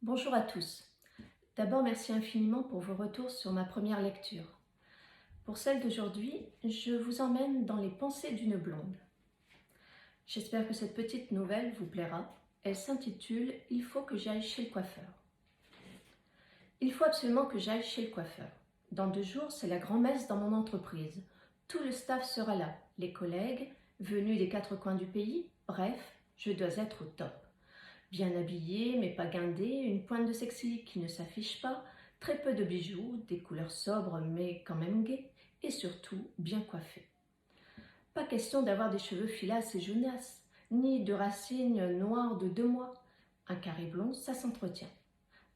Bonjour à tous. D'abord, merci infiniment pour vos retours sur ma première lecture. Pour celle d'aujourd'hui, je vous emmène dans les pensées d'une blonde. J'espère que cette petite nouvelle vous plaira. Elle s'intitule « Il faut que j'aille chez le coiffeur ». Il faut absolument que j'aille chez le coiffeur. Dans 2 jours, c'est la grand-messe dans mon entreprise. Tout le staff sera là, les collègues, venus des 4 coins du pays. Bref, je dois être au top. Bien habillée, mais pas guindée, une pointe de sexy qui ne s'affiche pas, très peu de bijoux, des couleurs sobres mais quand même gaies, et surtout bien coiffée. Pas question d'avoir des cheveux filasses et jaunasses, ni de racines noires de 2 mois. Un carré blond, ça s'entretient.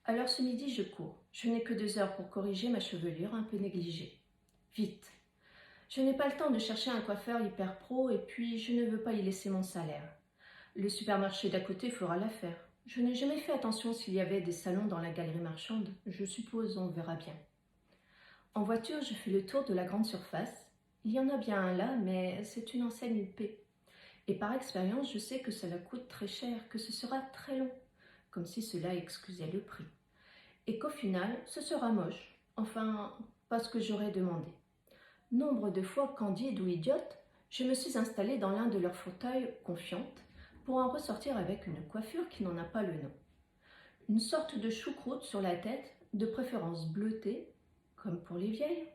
Alors ce midi, je cours. Je n'ai que 2 heures pour corriger ma chevelure un peu négligée. Vite. Je n'ai pas le temps de chercher un coiffeur hyper pro et puis je ne veux pas y laisser mon salaire. Le supermarché d'à côté fera l'affaire. Je n'ai jamais fait attention s'il y avait des salons dans la galerie marchande. Je suppose, on verra bien. En voiture, je fais le tour de la grande surface. Il y en a bien un là, mais c'est une enseigne huppée. Et par expérience, je sais que cela coûte très cher, que ce sera très long, comme si cela excusait le prix. Et qu'au final, ce sera moche. Enfin, pas ce que j'aurais demandé. Nombre de fois, candide ou idiote, je me suis installée dans l'un de leurs fauteuils, confiante, pour en ressortir avec une coiffure qui n'en a pas le nom. Une sorte de choucroute sur la tête, de préférence bleutée, comme pour les vieilles.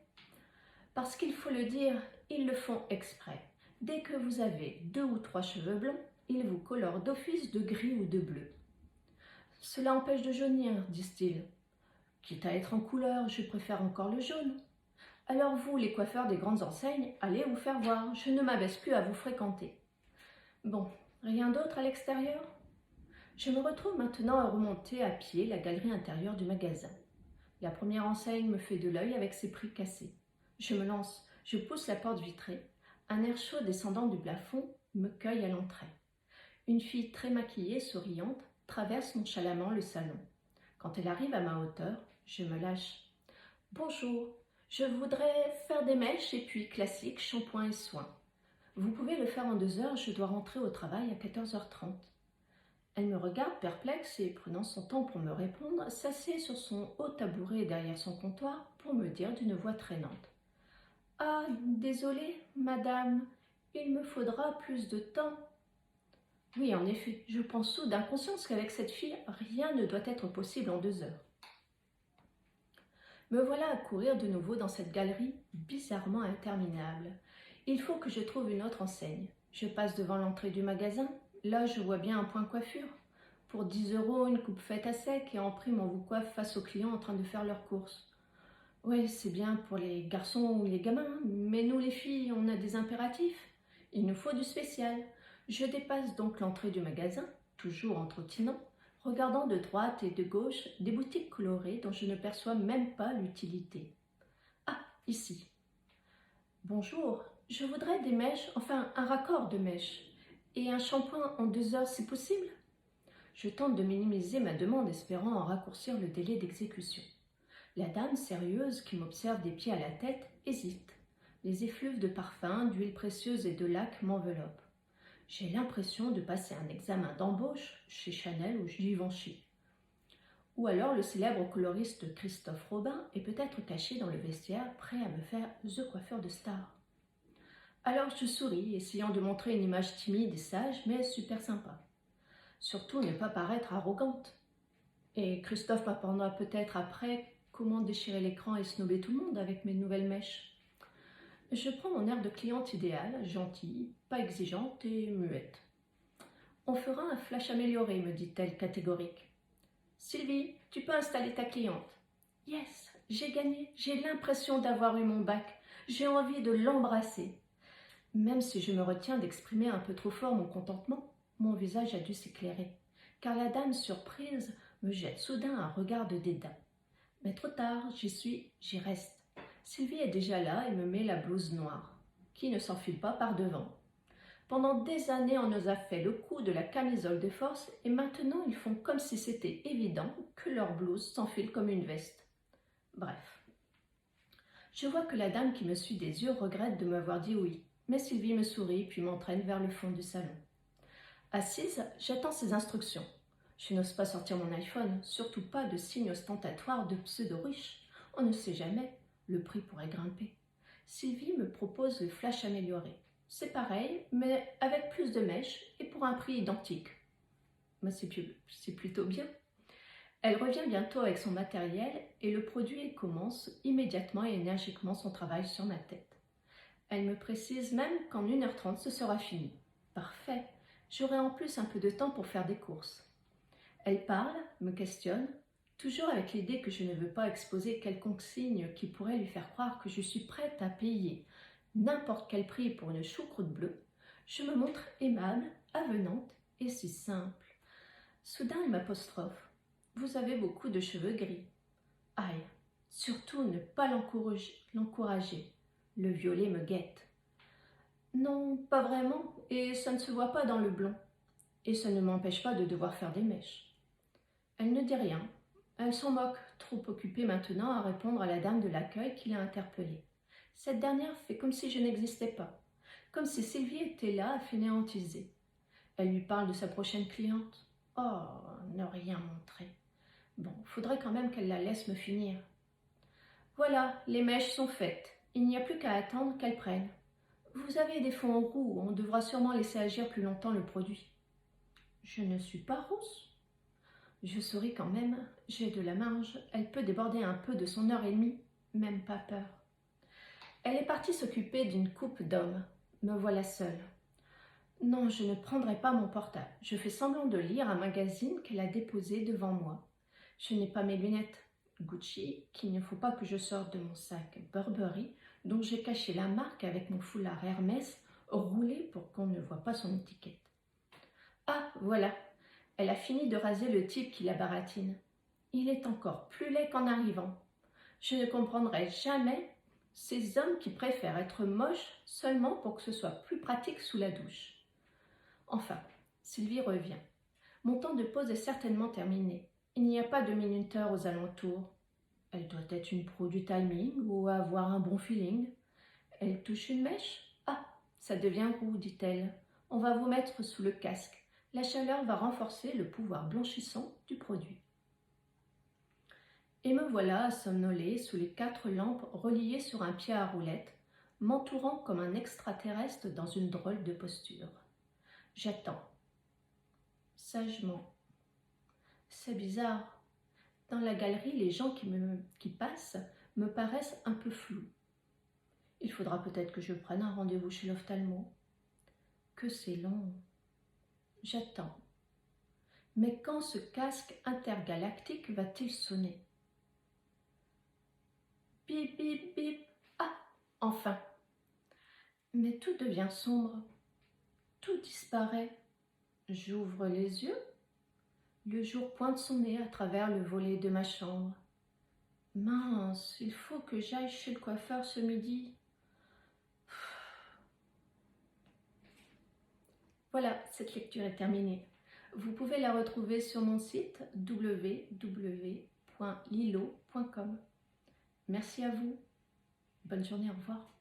Parce qu'il faut le dire, ils le font exprès. Dès que vous avez 2 ou 3 cheveux blonds, ils vous colorent d'office de gris ou de bleu. Cela empêche de jaunir, disent-ils. Quitte à être en couleur, je préfère encore le jaune. Alors vous, les coiffeurs des grandes enseignes, allez vous faire voir, je ne m'abaisse plus à vous fréquenter. Bon, rien d'autre à l'extérieur? Je me retrouve maintenant à remonter à pied la galerie intérieure du magasin. La première enseigne me fait de l'œil avec ses prix cassés. Je me lance, je pousse la porte vitrée. Un air chaud descendant du plafond me cueille à l'entrée. Une fille très maquillée, souriante, traverse nonchalamment le salon. Quand elle arrive à ma hauteur, je me lâche. « Bonjour, je voudrais faire des mèches et puis classique, shampoing et soins. Vous pouvez le faire en 2 heures, je dois rentrer au travail à 14h30. » Elle me regarde perplexe et, prenant son temps pour me répondre, s'assied sur son haut tabouret derrière son comptoir pour me dire d'une voix traînante. « Ah, désolée, madame, il me faudra plus de temps. » Oui, en effet, je prends soudain conscience qu'avec cette fille, rien ne doit être possible en 2 heures. Me voilà à courir de nouveau dans cette galerie bizarrement interminable. Il faut que je trouve une autre enseigne. Je passe devant l'entrée du magasin. Là, je vois bien un point coiffure. Pour 10 €, une coupe faite à sec et en prime, on vous coiffe face aux clients en train de faire leurs courses. Oui, c'est bien pour les garçons ou les gamins, mais nous les filles, on a des impératifs. Il nous faut du spécial. Je dépasse donc l'entrée du magasin, toujours en trottinant, regardant de droite et de gauche des boutiques colorées dont je ne perçois même pas l'utilité. Ah, ici. Bonjour, je voudrais des mèches, enfin un raccord de mèches. Et un shampoing en 2 heures, c'est possible? Je tente de minimiser ma demande espérant en raccourcir le délai d'exécution. La dame sérieuse qui m'observe des pieds à la tête hésite. Les effluves de parfum, d'huile précieuse et de lac m'enveloppent. J'ai l'impression de passer un examen d'embauche chez Chanel ou Givenchy. Ou alors le célèbre coloriste Christophe Robin est peut-être caché dans le vestiaire, prêt à me faire the coiffeur de star. Alors je souris, essayant de montrer une image timide et sage, mais super sympa. Surtout ne pas paraître arrogante. Et Christophe m'apprendra peut-être après comment déchirer l'écran et snober tout le monde avec mes nouvelles mèches. Je prends mon air de cliente idéale, gentille, pas exigeante et muette. « On fera un flash amélioré, me dit-elle catégorique. Sylvie, tu peux installer ta cliente. Yes, j'ai gagné, j'ai l'impression d'avoir eu mon bac. J'ai envie de l'embrasser. Même si je me retiens d'exprimer un peu trop fort mon contentement, mon visage a dû s'éclairer, car la dame surprise me jette soudain un regard de dédain. Mais trop tard, j'y suis, j'y reste. Sylvie est déjà là et me met la blouse noire, qui ne s'enfile pas par devant. Pendant des années, on nous a fait le coup de la camisole de force et maintenant ils font comme si c'était évident que leur blouse s'enfile comme une veste. Bref. Je vois que la dame qui me suit des yeux regrette de m'avoir dit oui, mais Sylvie me sourit puis m'entraîne vers le fond du salon. Assise, j'attends ses instructions. Je n'ose pas sortir mon iPhone, surtout pas de signes ostentatoires de pseudo-riche. On ne sait jamais, le prix pourrait grimper. Sylvie me propose le flash amélioré. C'est pareil, mais avec plus de mèches et pour un prix identique. Mais c'est plutôt bien. Elle revient bientôt avec son matériel et le produit commence immédiatement et énergiquement son travail sur ma tête. Elle me précise même qu'en 1h30 ce sera fini. Parfait, j'aurai en plus un peu de temps pour faire des courses. Elle parle, me questionne, toujours avec l'idée que je ne veux pas exposer quelconque signe qui pourrait lui faire croire que je suis prête à payer n'importe quel prix pour une choucroute bleue. Je me montre aimable, avenante et si simple. Soudain, elle m'apostrophe. Vous avez beaucoup de cheveux gris. Aïe, surtout ne pas l'encourager. Le violet me guette. Non, pas vraiment, et ça ne se voit pas dans le blond. Et ça ne m'empêche pas de devoir faire des mèches. Elle ne dit rien. Elle s'en moque, trop occupée maintenant à répondre à la dame de l'accueil qui l'a interpellée. Cette dernière fait comme si je n'existais pas, comme si Sylvie était là à fainéantiser. Elle lui parle de sa prochaine cliente. Oh, ne rien montrer. Bon, faudrait quand même qu'elle la laisse me finir. Voilà, les mèches sont faites. Il n'y a plus qu'à attendre qu'elles prennent. Vous avez des fonds roux, on devra sûrement laisser agir plus longtemps le produit. Je ne suis pas rousse. Je souris quand même, j'ai de la marge, elle peut déborder un peu de son heure et demie, même pas peur. Elle est partie s'occuper d'une coupe d'hommes. Me voilà seule. Non, je ne prendrai pas mon portable. Je fais semblant de lire un magazine qu'elle a déposé devant moi. Je n'ai pas mes lunettes Gucci, qu'il ne faut pas que je sorte de mon sac Burberry, dont j'ai caché la marque avec mon foulard Hermès, roulé pour qu'on ne voie pas son étiquette. Ah, voilà, elle a fini de raser le type qui la baratine. Il est encore plus laid qu'en arrivant. Je ne comprendrai jamais ces hommes qui préfèrent être moches seulement pour que ce soit plus pratique sous la douche. Enfin, Sylvie revient. Mon temps de pause est certainement terminé. Il n'y a pas de minuteur aux alentours. Elle doit être une pro du timing ou avoir un bon feeling. Elle touche une mèche. Ah, ça devient roux, dit-elle. On va vous mettre sous le casque. La chaleur va renforcer le pouvoir blanchissant du produit. Et me voilà somnolée sous les 4 lampes reliées sur un pied à roulettes, m'entourant comme un extraterrestre dans une drôle de posture. J'attends. Sagement. C'est bizarre. Dans la galerie, les gens qui passent me paraissent un peu flous. Il faudra peut-être que je prenne un rendez-vous chez l'ophtalmo. Que c'est long. J'attends. Mais quand ce casque intergalactique va-t-il sonner? Bip, bip, bip. Ah, enfin. Mais tout devient sombre. Tout disparaît. J'ouvre les yeux. Le jour pointe son nez à travers le volet de ma chambre. Mince, il faut que j'aille chez le coiffeur ce midi. Voilà, cette lecture est terminée. Vous pouvez la retrouver sur mon site www.lilo.com. Merci à vous. Bonne journée, au revoir.